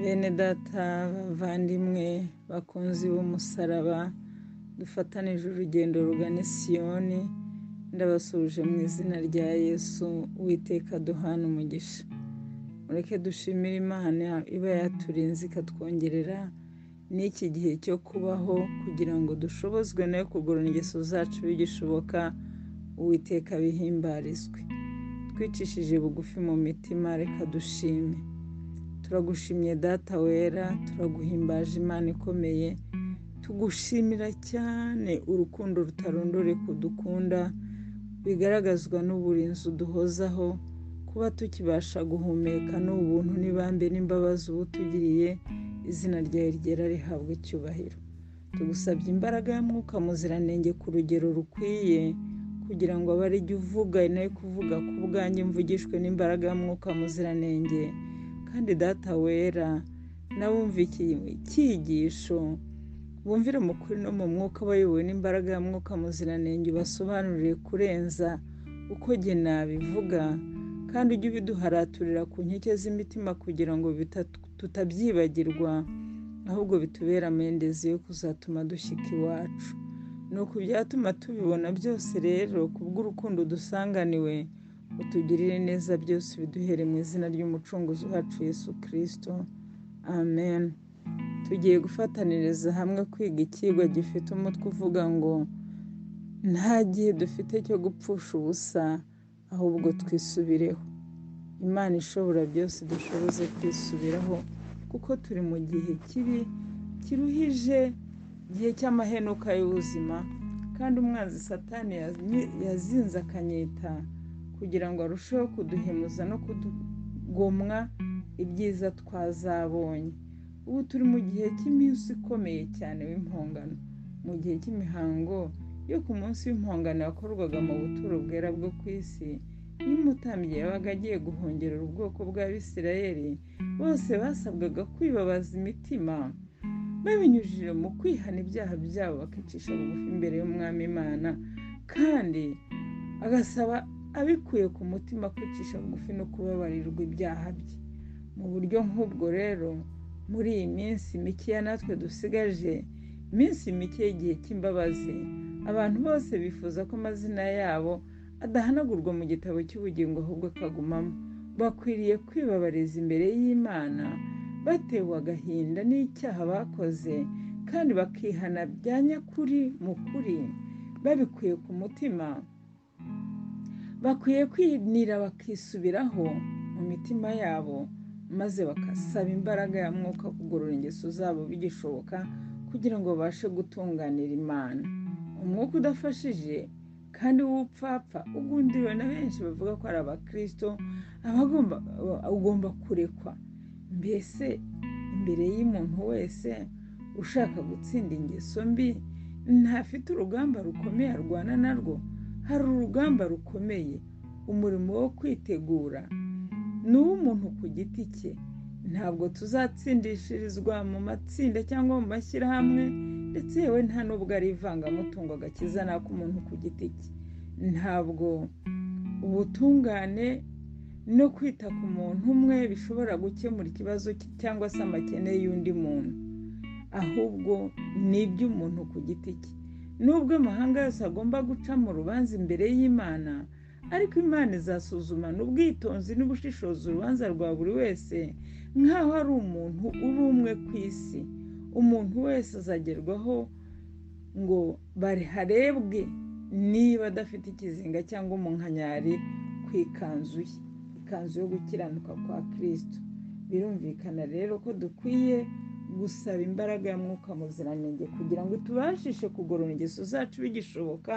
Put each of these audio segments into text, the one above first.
Bene data bavandimwe bakunzi b'umusaraba dufatanije urugendo rugana Siyoni, ndabasuje mu izina rya Yesu. Uwiteka duhana umugisha. Mureke dushimire Imana iba yaturinze ikatwongerera n'iki gihe cyo kubaho kugira ngo dushobozwe nayo kugorora ingeso zacu bigishoboka. Uwiteka bihimbarizwe. Twicishije bugufi mu mitima, reka dushime. Turagushimye data wera, turaguhimbaje Imana ikomeye, tugushimira cyane urukundo rutarondoreka dukunda, bigaragazwa n'uburinzi uduhozaho, kuba tukibasha guhumeka n'ubuntu n'ibambe n'imbabazi uba utugiriye. Izina ryawe ryera rihabwa icyubahiro. Tugusabye imbaraga ya Mwuka Muziranenge ku rugero rukwiye, kugira ngo abe ari jye uvuga nayo kuvuga ku bwanjye mvugishwe n'imbaraga ya Mwuka Muziranenge. Kandi data wera, n'abumva iki cyigisho bumvire mu kuri no mu mwuka bayobowe n'imbaraga ya Mwuka Muziranenge, basobanurire kurenza uko jye nabivuga, kandi ujye ubiduharaturira ku nkike z'imitima kugira ngo tutabyibagirwa, ahubwo bitubere amendezi yo kuzatuma dushyika iwacu. Nuko byatuma tubibona byose rero kubw'urukundo dusanganiwe, utugirire neza byose biduhere mu izina ry'umucunguzi wacu Yesu Kristo. Amen. Tugiye gufataniriza hamwe kwiga icyigwa gifite umutwe uvuga ngo nta gihe dufite cyo gupfusha ubusa, ahubwo twisubireho. Imana ishobora byose dushoboze kwisubiraho, kuko turi mu gihe kibi kiruhije, igihe cy'amahenuka y'ubuzima, kandi umwanzi Satani yazinze akanyita kugira ngo arusheho kuduhemuza no kutugomwa ibyiza twazabonye. Ubu turi mu gihe cy'iminsi ikomeye cyane w'impongano, mu gihe cy'imihango yo ku munsi w'impongano yakorwaga mu buturo bwera bwo ku isi. Iyo umutambyi yabaga agiye guhongerera ubwoko bw'Abisirayeli, bose basabwaga kwibabaza imitima, babinyujije mu kwihana ibyaha byabo, bakicisha bugufi imbere y'Umwami Imana, kandi agasaba abikuye ku mutima kwicisha bugufi no kubabarirwa ibyaha bye. Mu buryo nk'ubwo rero, muri iyi minsi mikeya natwe dusigaje, iminsi mike y'igihe cy'imbabazi, abantu bose bifuza ko amazina yabo adahanagurwa mu gitabo cy'ubugingo, ahubwo akagumamo. Bakwiriye kwibabariza imbere y'Imana, batewe agahinda n'icyaha bakoze, kandi bakihana bya nyakuri mu kuri, babikuye ku mutima. Bakwiye kwinira bakisubiraho mu mitima yabo, maze bakasaba imbaraga ya Mwuka kugorora ingeso zabo bigishoboka, kugira ngo babashe gutunganira Imana. Umwuka udafashije kandi w'ubupfapfa ugundiriwe na benshi bavuga ko ari abakristo, ugomba kurekwa. Mbese imbere y'umuntu wese ushaka gutsinda ingeso mbi, ntafite urugamba rukomeye arwana narwo. Hari urugamba rukomeye, umurimo wo kwitegura ni uw'umuntu ku giti cye. Ntabwo tuzatsindishirizwa mu matsinda cyangwa mu mashyirahamwe, ndetse yewe nta n'ubwo ari ivangamutungo agakiza n'ak'umuntu ku giti cye. Ntabwo ubutungane no kwita ku muntu umwe bishobora gukemura ikibazo cyangwa se amakene y'undi muntu, ahubwo ni iby'umuntu ku giti cye. Nubwo amahanga yose agomba guca mu rubanza imbere y'Imana, ariko Imana izasuzumana ubwitonzi n'ubushishozi urubanza rwa buri wese, nk'aho ari umuntu uri umwe ku isi. Umuntu wese azagerwaho ngo harebwe niba adafite ikizinga cyangwa umunkanyari ku ikanzu ye, ikanzu yo gukiranuka kwa Kristo. Birumvikana rero ko dukwiye gusaba imbaraga ya Mwuka Muziranenge kugira ngo tubashishe kugorora ingeso zacu bigishoboka,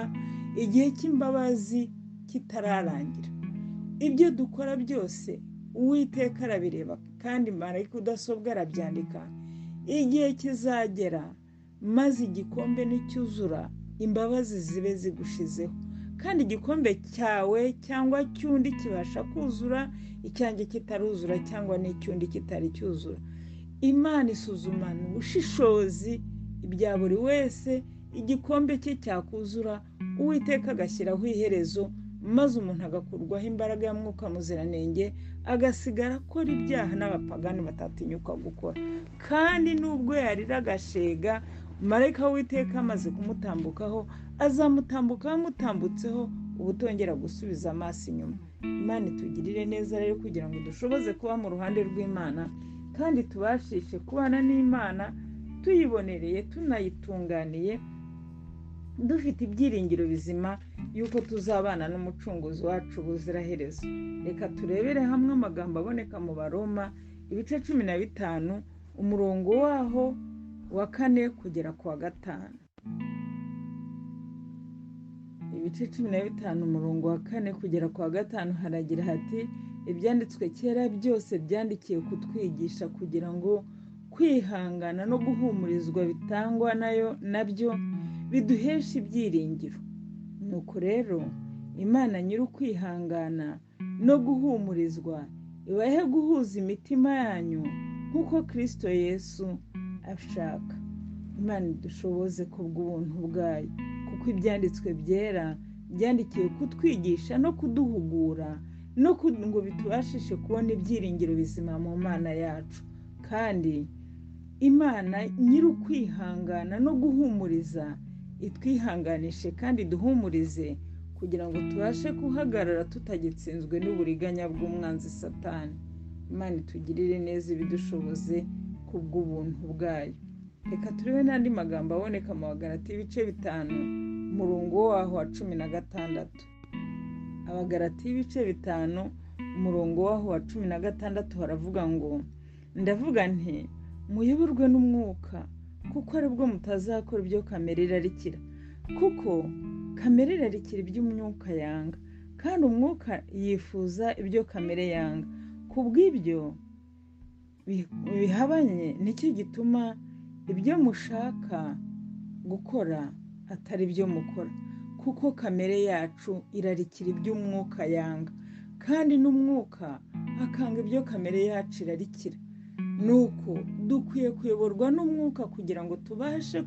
igihe cy'imbabazi kitararangira. Ibyo dukora byose Uwiteka arabireba, kandi marayika udasobwa arabyandika. Igihe kizagera maze igikombe nicyuzura, imbabazi zibe zigushizeho, kandi igikombe cyawe cyangwa cy'undi kibasha kuzura, icyanjye kitaruzura cyangwa n'icyundi kitari cyuzura. Imana isuzumana ubushishozi ibya buri wese, igikombe cye cyakuzura, Uwiteka agashyiraho iherezo, maze umuntu agakurwaho imbaraga ya Mwuka Muziranenge agasigara akora ibyaha n'abapagani batatinyuka gukora. Kandi nubwo yarira agashega, marayika w'Uwiteka amaze kumutambukaho azamutambukaho amutambutseho ubutongera gusubiza amaso inyuma. Imana itugirire neza rero kugira ngo dushoboze kuba mu ruhande rw'Imana kandi tubashishe kubana n'Imana tuyibonereye, tunayitunganiye, dufite ibyiringiro bizima yuko tuzabana n'umucunguzi wacu ubuziraherezo. Reka turebere hamwe amagambo aboneka mu Baroma ibice 15 umurongo waho wa 4 kugera ku wa 5. Ibice 15 umurongo wa 4 kugera ku wa 5 haragira hati: ibyanditswe kera byose byandikiye kutwigisha kugira ngo kwihangana no guhumurizwa bitangwa nabyo biduhesha ibyiringiro. Nuko rero Imana nyiri ukwihangana no guhumurizwa ibahe guhuza imitima yanyu nk'uko Kristo Yesu ashaka. Imana idushoboze kubw'ubuntu bwayo, kuko ibyanditswe byera byandikiwe kutwigisha no kuduhugura no ngo bitubashishe kubona ibyiringiro bizima mu Mana yacu. Kandi Imana nyiri ukwihangana no guhumuriza itwihanganishe kandi duhumurize kugira ngo tubashe guhagarara tutagitsinzwe n'uburiganya bw'umwanzi Satani. Imana itugirire neza ibidushoboze kubw'ubuntu bwayo. Reka turebe n'andi magambo aboneka mu Bagalatiya ibice 5 umurongo waho wa 16. Abagalatiya ibice 5 umurongo waho wa 16 haravuga ngo: ndavuga nti muyoborwe n'umwuka, kuko aribwo mutazakora ibyo kamere irarikira. Kuko kamere irarikira iby'umwuka yanga, kandi umwuka yifuza ibyo kamere yanga. Kubw'ibyo bihabanye nicyo gituma ibyo mushaka gukora atari byo mukora. Kuko kamere yacu irarikira iby'umwuka yanga, kandi n'umwuka akanga ibyo kamere yacu irarikira. Nuko dukwiye kuyoborwa n'umwuka kugira ngo tubashe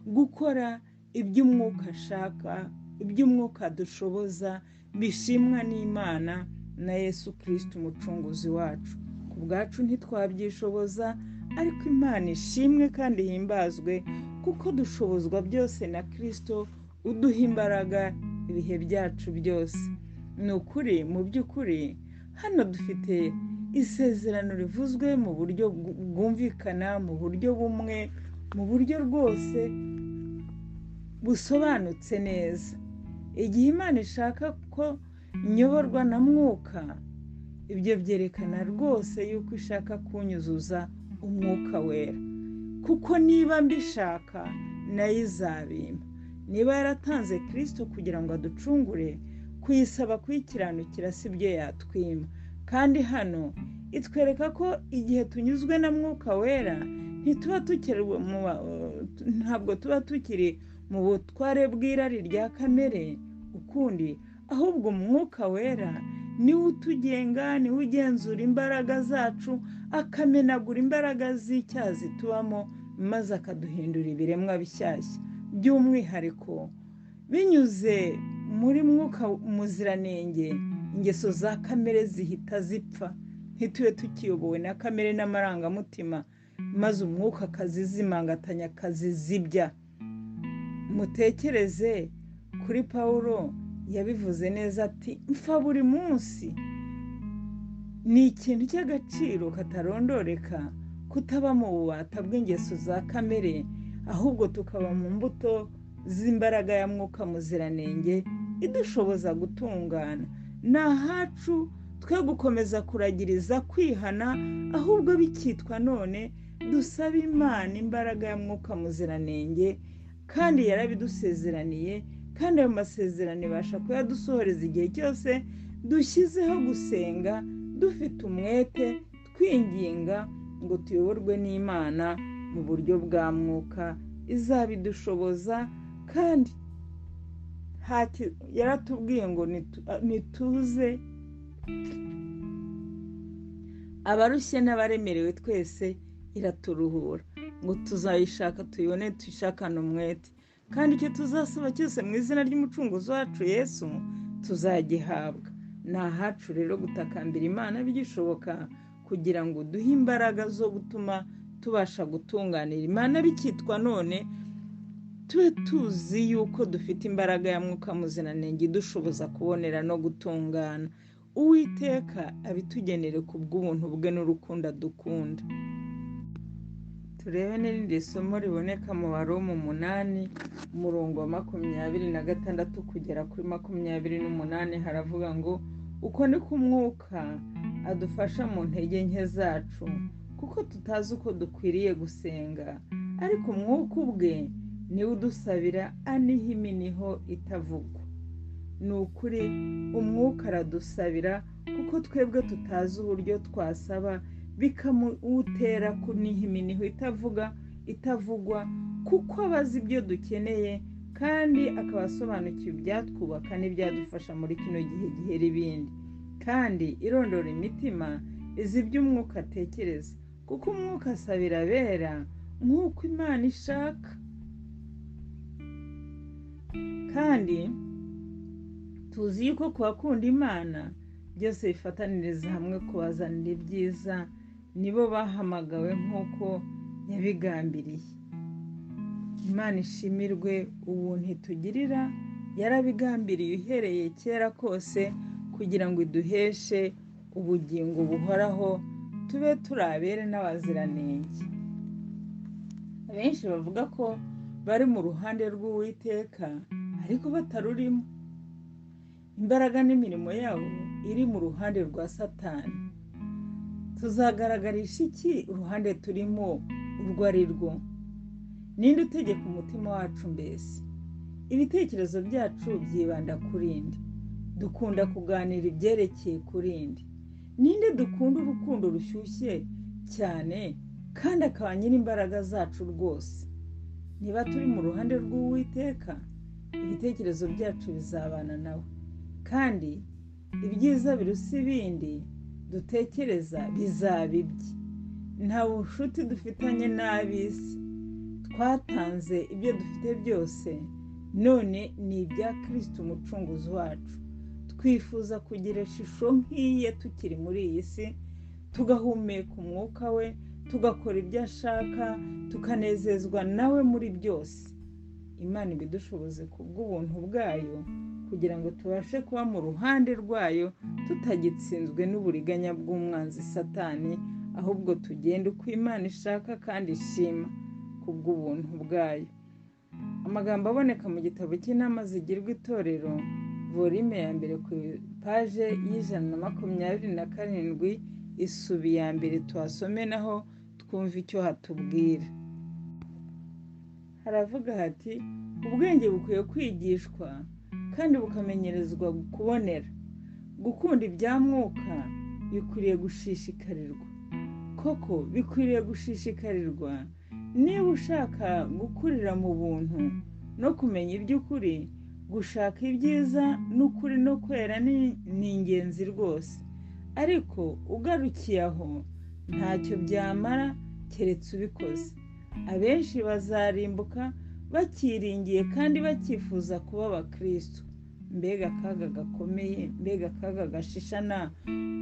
gukora iby'umwuka ashaka, iby'umwuka dushoboza, bishimwa n'Imana na Yesu Kristo umucunguzi wacu. Ku bwacu ntitwabyishoboza, ariko Imana ishimwe kandi himbazwe kuko dushobozwa byose na Kristo uduha imbaraga ibihe byacu byose. Ni ukuri, mu by'ukuri hano dufite isezerano rivuzwe mu buryo bwumvikana, mu buryo bumwe, mu buryo rwose busobanutse neza. Igihe Imana ishaka ko nyoborwa na Mwuka, ibyo byerekana rwose yuko ishaka kunyuzuza Umwuka Wera. Kuko niba mbishaka nayo izabimpa. Niba yaratanze Kristo kugira ngo aducungure, kuyisaba kuyikiranukira si byo yatwima. Kandi hano itwereka ko igihe tunyuzwe na Mwuka Wera ntabwo tuba tukiri mu butware bw'irari rya kamere ukundi, ahubwo Mwuka Wera niwe utugenga, niwe ugenzura imbaraga zacu, akamenagura imbaraga z'icyaha zitubamo, maze akaduhindura ibiremwa bishyashya. By'umwihariko binyuze muri Mwuka Muziranenge, ingeso za kamere zihita zipfa, ntitube tukiyobowe na kamere n'amarangamutima, maze umwuka akazizimangatanya, akazizibya. Mutekereze kuri Pawulo, yabivuze neza ati: mfa buri munsi. Ni ikintu cy'agaciro katarondoreka kutaba mu bubata bw'ingeso za kamere, ahubwo tukaba mu mbuto z'imbaraga ya Mwuka Muziranenge idushoboza gutungana. Ni ahacu twe gukomeza kuragiriza kwihana, ahubwo bikitwa none dusaba Imana imbaraga ya Mwuka Muziranenge, kandi yarabidusezeraniye, kandi ayo masezerano ibasha kuyadusohoreza igihe cyose dushyizeho gusenga, dufite umwete, twinginga ngo tuyoborwe n'Imana mu buryo bwa Mwuka. Izabidushoboza, kandi yaratubwiye ngo nituze abarushye n'abaremerewe twese iraturuhura, ngo tuzayishaka tuyibone tuyishakane umwete. Kandi icyo tuzasaba cyose mu izina ry'umucunguzi wacu Yesu tuzagihabwa. Ni ahacu rero gutakambira Imana bigishoboka kugira ngo duhe imbaraga zo gutuma tubasha gutunganira Imana bikitwa none tube tuzi yuko dufite imbaraga ya Mwuka Muziranenge idushoboza kubonera no gutungana. Uwiteka abitugenere ku bw'ubuntu bwe n'urukundo adukunda. Turebe n'irindi somo riboneka mu Baroma 8 umurongo wa 26 kugera kuri 28. Haravuga ngo uko niko Umwuka adufasha mu ntege nke zacu, kuko tutazi uko dukwiriye gusenga, ariko Umwuka ubwe niwe udusabira aniha iminiho itavugwa. Ni ukuri Umwuka aradusabira kuko twebwe tutazi uburyo twasaba, bikamutera kuniha iminiho itavugwa, kuko abazi ibyo dukeneye kandi akaba asobanukiwe ibyatwubaka n'ibyadufasha muri kino gihe gihera ibindi. Kandi irondora imitima izi ibyo Umwuka atekereza, kuko Umwuka asabira abera nk'uko Imana ishaka. Kandi tuzi yuko kubakunda Imana byose bifataniriza hamwe kubazanira ibyiza, nibo bahamagawe nk'uko yabigambiriye. Imana ishimirwe ubuntu itugirira, yarabigambiriye uhereye kera kose kugira ngo iduheshe ubugingo buhoraho, tube turi abere n'abaziranenge. Abenshi bavuga ko bari mu ruhande rw'Uwiteka ariko batarurimo. Imbaraga n'imirimo yabo iri mu ruhande rwa Satani. Tuzagaragarisha iki uruhande turimo urwo ari rwo? Ninde utegeka umutima wacu mbese? Ibitekerezo byacu byibanda kuri nde? Dukunda kuganira ibyerekeye kuri nde? Ninde dukunda urukundo rushyushye cyane kandi akaba nyir'imbaraga zacu rwose? Niba turi mu ruhande rw'Uwiteka, ibitekerezo byacu bizabana nawe, kandi ibyiza birusa ibindi dutekereza bizaba ibye. Nta bucuti dufitanye n'ab'isi, twatanze ibyo dufite byose, none ni ibya Kristo umucunguzi wacu. Twifuza kugira ishusho nk'iye tukiri muri iyi si, tugahumeka umwuka we, tugakora ibyo ashaka, tukanezezwa nawe muri byose. Imana ibidushoboze ku bw'ubuntu bwayo kugira ngo tubashe kuba mu ruhande rwayo, tutagitsinzwe n'uburiganya bw'umwanzi Satani, ahubwo tugende uko Imana ishaka kandi ishima ku bw'ubuntu bwayo. Amagambo aboneka mu gitabo cy'Inama zigirwa itorero, volume ya mbere ku paje y'127, isubi ya mbere, tuhasome naho twumva icyo hatubwira. Haravuga hati ubwenge bukwiye kwigishwa kandi bukamenyerezwa kubonera. Gukunda ibya Mwuka bikwiriye gushishikarirwa. Koko bikwiriye gushishikarirwa niba ushaka gukurira mu buntu no kumenya iby'ukuri. Gushaka ibyiza n'ukuri no kwera ni ingenzi rwose, ariko ugarukiye aho ntacyo byamara keretse ubikoze. Abenshi bazarimbuka bakiringiye kandi bakifuza kuba abakristo. Mbega akaga gakomeye, mbega akaga gashishana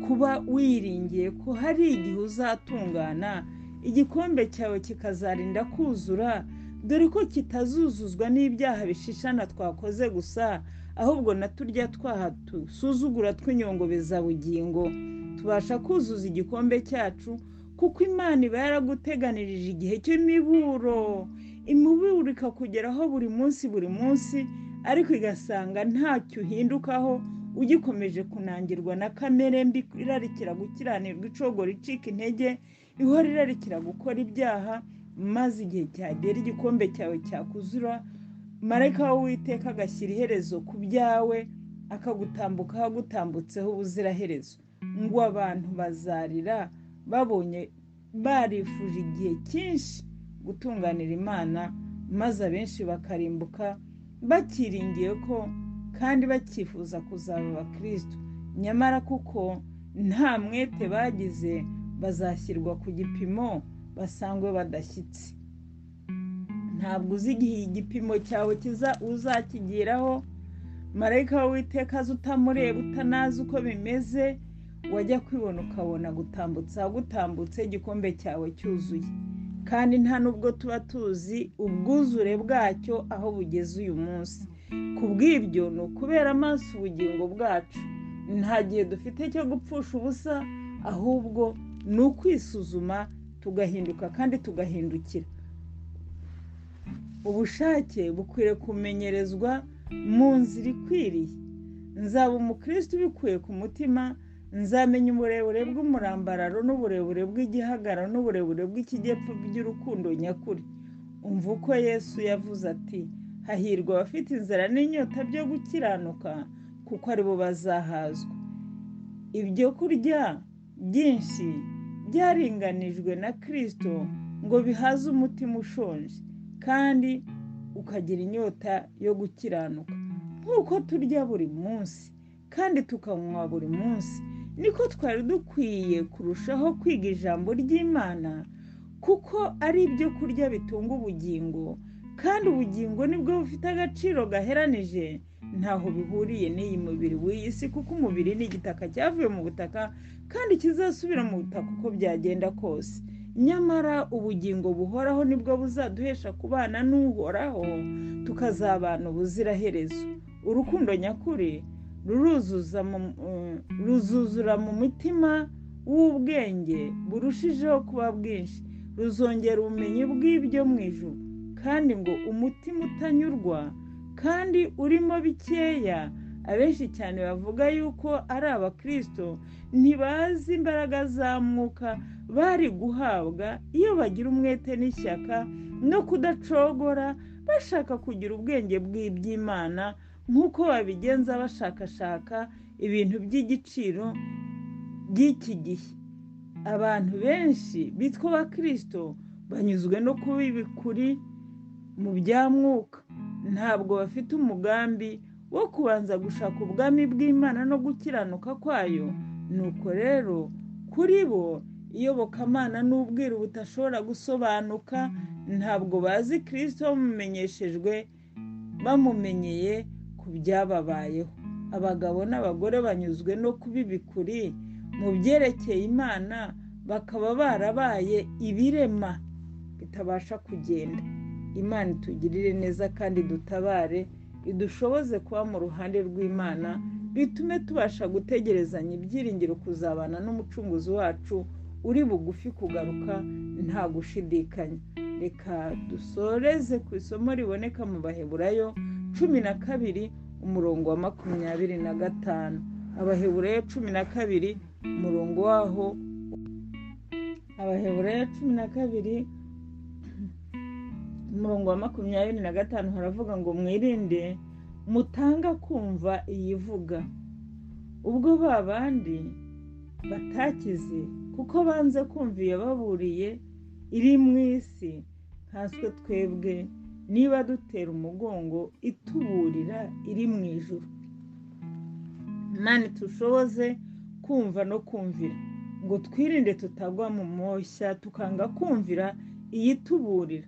kuba wiringiye ko hari igihe uzatungana, igikombe cyawe kikazarinda kuzura, dore ko kitazuzuzwa n'ibyaha bishishana twakoze gusa, ahubwo na turya twaha dusuzugura tw'inyongobezabugingo tubasha kuzuza igikombe cyacu, kuko Imana iba yaraguteganirije igihe cy'imiburo. Imiburo ikakugeraho buri munsi, ariko igasanga ntacyo uhindukaho, ugikomeje kunangirwa na kamere mbi irarikira gukiranirwa, icogora icika intege, ihora irarikira gukora ibyaha, maze igihe cyagera igikombe cyawe cyakuzura, marayika w'Uwiteka agashyira iherezo ku byawe, akagutambuka agutambutseho ubuziraherezo. Ngo abantu bazarira babonye barifuje igihe cyinshi gutunganira Imana, maze abenshi bakarimbuka bakiringiye ko kandi bakifuza kuzaba abakristo, nyamara kuko nta mwete bagize bazashyirwa ku gipimo basangwe badashyitse. Ntabwo uzi igihe igipimo cyawe uzakigiraho, marayika w'Uwiteka aza utamureba utanazi uko bimeze, wajya kwibona ukabona gutambutse igikombe cyawe cyuzuye, kandi nta nubwo tuba tuzi ubwuzure bwacyo aho bugeze uyu munsi. Kubw'ibyo ni ukubera amaso ubugingo bwacu, nta gihe dufite cyo gupfusha ubusa, ahubwo ni ukwisuzuma tugahinduka kandi tugahindukira. Ubushake bukwiriye kumenyerezwa mu nzira ikwiriye. Nzaba umukristo ubikuye ku mutima, nzamenya uburebure bw'umurambararo n'uburebure bw'igihagararo n'uburebure bw'ikijyepfo by'urukundo nyakuri. Umva uko Yesu yavuze ati, hahirwa abafite inzara n'inyota byo gukiranuka, kuko aribo bazahazwa. Ibyo kurya byinshi byaringanijwe na Kristo ngo bihaze umutima ushonje, kandi ukagira inyota yo gukiranuka. Nk'uko turya buri munsi kandi tukanywa buri munsi, niko twari dukwiye kurushaho kwiga ijambo ry'Imana, kuko ari ibyo kurya bitunga ubugingo, kandi ubugingo nibwo bufite agaciro gaheranije. Ntaho bihuriye n'iyi mubiri w'iyi si, kuko umubiri ni igitaka cyavuye mu butaka kandi kizasubira mu butaka uko byagenda kose. Nyamara ubugingo buhoraho nibwo buzaduhesha kubana n'Uhoraho, tukazabana ubuziraherezo. Urukundo nyakuri ruzuzura mu mutima w'ubwenge burushijeho kuba bwinshi, ruzongera ubumenyi bw'ibyo mu ijuru. Kandi ngo umutima utanyurwa kandi urimo bikeya, abenshi cyane bavuga yuko ari abakristo, ntibazi imbaraga za mwuka bari guhabwa iyo bagira umwete n'ishyaka no kudacogora, bashaka kugira ubwenge bw'iby'Imana, nk'uko babigenza bashakashaka ibintu by'igiciro by'iki gihe. Abantu benshi bitwa abakristo banyuzwe no kuba ibikuri mu bya mwuka, ntabwo bafite umugambi wo kubanza gushaka ubwami bw'Imana no gukiranuka kwayo. Nuko rero kuri bo iyobokamana n'ubwiru butashobora gusobanuka. Ntabwo bazi Kristo bamumenyeye ku byababayeho. Abagabo n'abagore banyuzwe no kuba ibikuri mu byerekeye Imana, bakaba barabaye ibirema bitabasha kugenda. Imana itugirire neza kandi dutabare, idushoboze kuba mu ruhande rw'Imana, bitume tubasha gutegerezanya ibyiringiro kuzabana n'umucunguzi wacu uri bugufi kugaruka nta gushidikanya. Reka dusoreze ku isomo riboneka mu Baheburayo 12 umurongo wa 25. Abaheburayo 12 umurongo waho, Abaheburayo 12 umurongo wa 25 haravuga ngo, mwirinde mutanga kumva iyivuga, ubwo babandi batakize, kuko banze kumva iyababuriye iri mu isi, nkaswe twebwe niba dutera umugongo ituburira iri mu ijuru. Imana tushoboze kumva no kumvira, ngo twirinde tutagwa mu moshya tukanga kumvira iyituburira.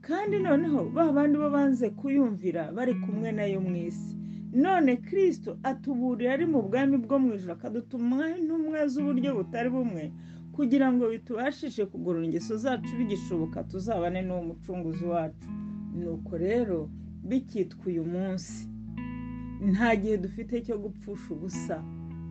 Kandi noneho babandi bo banze kuyumvira bari kumwe nayo mu isi, none Kristo atuburira ari mu bwami bwo mu ijuru, akadutuma intumwa z'uburyo butari bumwe, kugira ngo bitubashishe kugorora ingeso zacu bigishoboka, tuzabane n'uwo mucunguzi wacu. Nuko rero bikitwa uyu munsi, nta gihe dufite cyo gupfusha ubusa,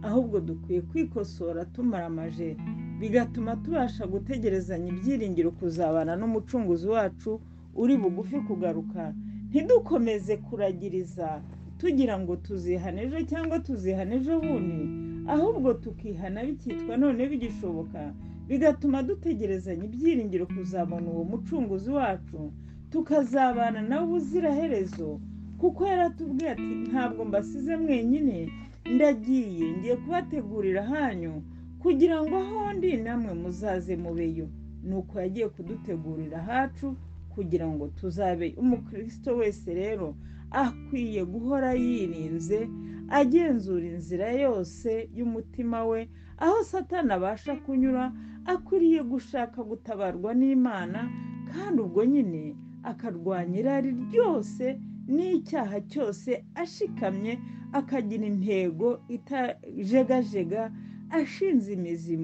ahubwo dukwiye kwikosora tumaramaje, bigatuma tubasha gutegerezanya ibyiringiro kuzabana n'umucunguzi wacu uri bugufi kugaruka. Ntidukomeze kuragiriza tugira ngo tuzihane ejo cyangwa tuzihane ejo bundi, ahubwo tukihana bikitwa none bigishoboka, bigatuma dutegerezanya ibyiringiro kuzabona uwo mucunguzi wacu, tukazabana nawe ubuziraherezo, kuko yaratubwiye ati, ntabwo mbasize mwenyine, ngiye kubategurira hanyu, kugira ngo aho ndi namwe muzaze mubeyo. Nuko yagiye kudutegurira hacu kugira ngo tuzabe. Umukristo wese rero akwiye guhora yirinze, agenzura inzira yose y'umutima we, aho Satani abasha kunyura. Akwiriye gushaka gutabarwa n'Imana, kandi ubwo nyine akarwanya irari ryose n'icyaha cyose ashikamye, akagira intego itajegajega, ashinze imizi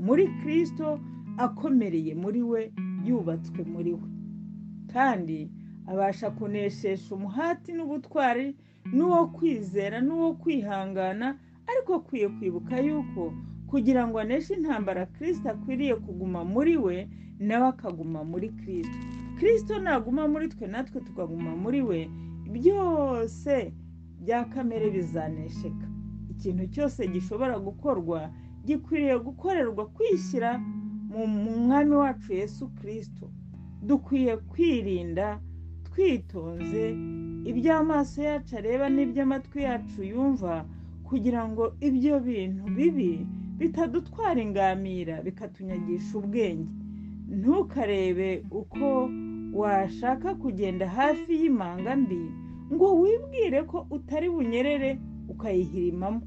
muri Kristo, akomereye muri we, yubatswe muri we, kandi abasha kuneshesha umuhati n'ubutwari n'uwo kwizera n'uwo kwihangana. Ariko akwiye kwibuka yuko kugira ngo aneshe intambara Kristo akwiriye kuguma muri we, nawe akaguma muri Kristo. Kristo naguma muri twe, natwe tukaguma muri we, byose bya kamere bizanesheka. Ikintu cyose gishobora gukorwa gikwiriye gukorerwa kwishyira mu mwami wacu Yesu Kristo. Dukwiye kwirinda twitonze iby'amaso yacu areba n'iby'amatwi yacu yumva, kugira ngo ibyo bintu bibi bitadutwara ingamira bikatunyagisha ubwenge. Ntukarebe uko washaka kugenda hafi y'imanga mbi ngo wibwire ko utari bunyerere ukayihirimamo.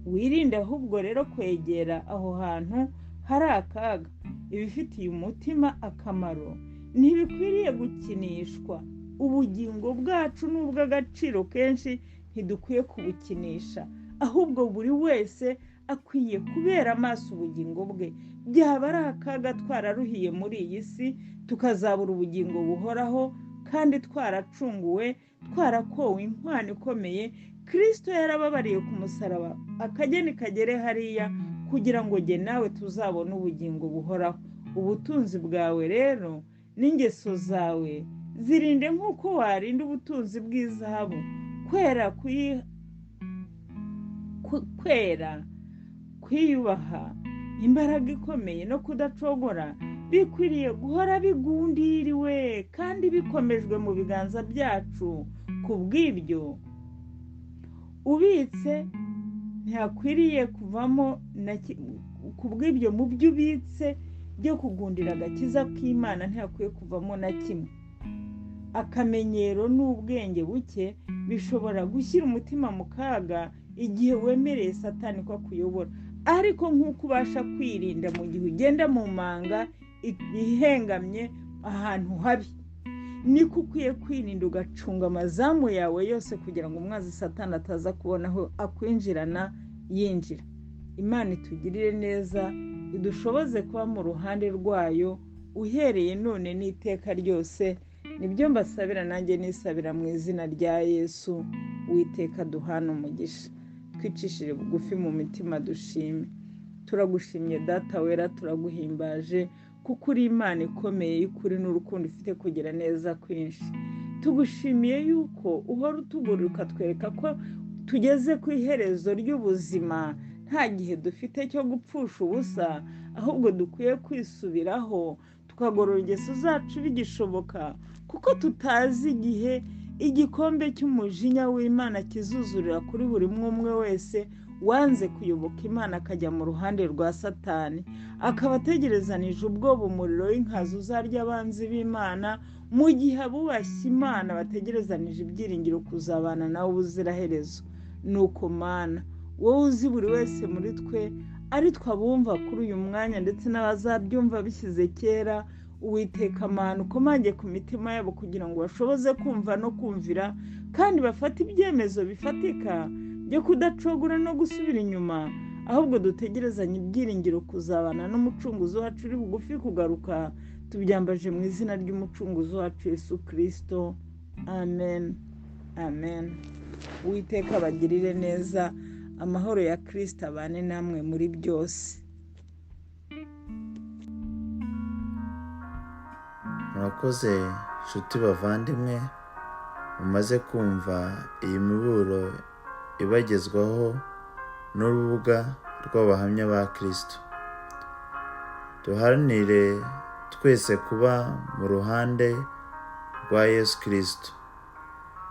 Wirinde ahubwo rero kwegera aho hantu hari akaga. Ibifitiye umutima akamaro ntibikwiriye gukinishwa. Ubugingo bwacu n'ubw'agaciro kenshi ntidukwiye kubukinisha, ahubwo buri wese akwiye kubera amaso ubugingo bwe. Byaba ari akaga twararuhiye muri iyi si, tukazabura ubugingo buhoraho, kandi twaracunguwe, twarakowe inkwano ikomeye. Kristo yarababariye ku musaraba, akageni kagere hariya, kugira ngo jye nawe tuzabone ubugingo buhoraho. Ubutunzi bwawe rero n'ingeso zawe zirinde nk'uko warinda ubutunzi bw'izahabu. Kwiyubaha, imbaraga ikomeye no kudacogora bikwiriye guhora bigundiriwe kandi bikomejwe mu biganza byacu. Kubw'ibyo ubitse ntihakwiriye kuvamo kubw'ibyo mu byo ubitse byo kugundira agakiza k'Imana ntihakwiye kuvamo na kimwe. Akamenyero n'ubwenge buke bishobora gushyira umutima mu kaga igihe wemereye Satani ko akuyobora. Ariko nk'uko ubasha kwirinda mu gihe ugenda mu manga ihengamye ahantu habi, niko ukwiye kwirinda ugacunga amazamu yawe yose, kugira ngo umwanzi Satani ataza kubona aho akwinjirana yinjira. Imana itugirire neza, idushoboze kuba mu ruhande rwayo uhereye none n'iteka ryose. Nibyo mbasabira, nanjye nisabira mu izina rya Yesu. Uwiteka duhana umugisha, twicishije bugufi mu mitima dushime. Turagushimye Data wera, turaguhimbaje kuko uri Imana ikomeye y'ukuri n'urukundo ufite kugira neza kwinshi. Tugushimiye yuko uhora utugurira ukatwereka ko tugeze ku iherezo ry'ubuzima, nta gihe dufite cyo gupfusha ubusa, ahubwo dukwiye kwisubiraho tukagorora ingeso zacu bigishoboka, kuko tutazi igihe igikombe cy'umujinya w'Imana kizuzurira kuri buri umwe wese wanze kuyoboka Imana akajya mu ruhande rwa Satani, akaba ategerezanije ubwoba umuriro w'inkazi uzarya abanzi b'Imana, mu gihe abubashye Imana bategerezanije ibyiringiro kuzabana nawe ubuziraherezo. Nuko Mana, wowe uzi buri wese muri twe, ari twe abumva kuri uyu mwanya ndetse n'abazabyumva bishyize kera, Uwiteka Mana, ukomange ku mitima yabo kugira ngo bashoboze kumva no kumvira, kandi bafate ibyemezo bifatika byo kudacogora no gusubira inyuma, ahubwo dutegerezanye ibyiringiro kuzabana n'umucunguzi wacu uri bugufi kugaruka. Tubyambaje mu izina ry'umucunguzi wacu Yesu Kristo, amen, amen. Uwiteka abagirire neza, amahoro ya Kristo abane namwe muri byose. Murakoze nshuti bavandimwe, mumaze kumva iyi miburo ibagezwaho n'urubuga rw'abahamya ba Kristo. Duharanire twese kuba mu ruhande rwa Yesu Kristo,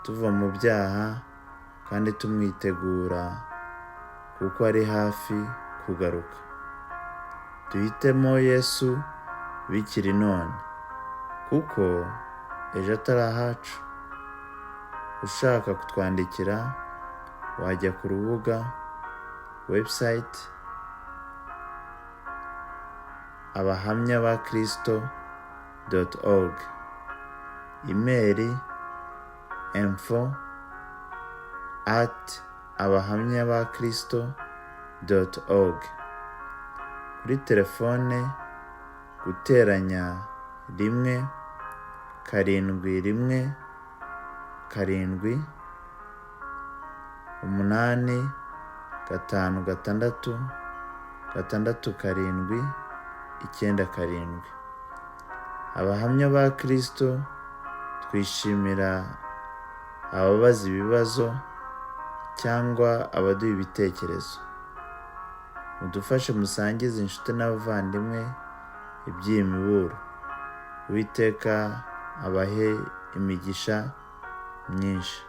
tuva mu byaha kandi tumwitegura kuko ari hafi kugaruka. Duhitemo Yesu bikiri none, kuko ejo atari ahacu. Ushaka kutwandikira wajya ku rubuga website abahamyabakristo.org, imeri info@abahamyabakristo.org. kuri telefone guteranya 1 7 7 8 5 6 6 7 9 7. Abahamya ba Kristo twishimira ababaza ibibazo cyangwa abaduha ibitekerezo. Mudufashe musangize inshuti n'abavandimwe iby'iyi miburo. Uwiteka abahe imigisha myinshi.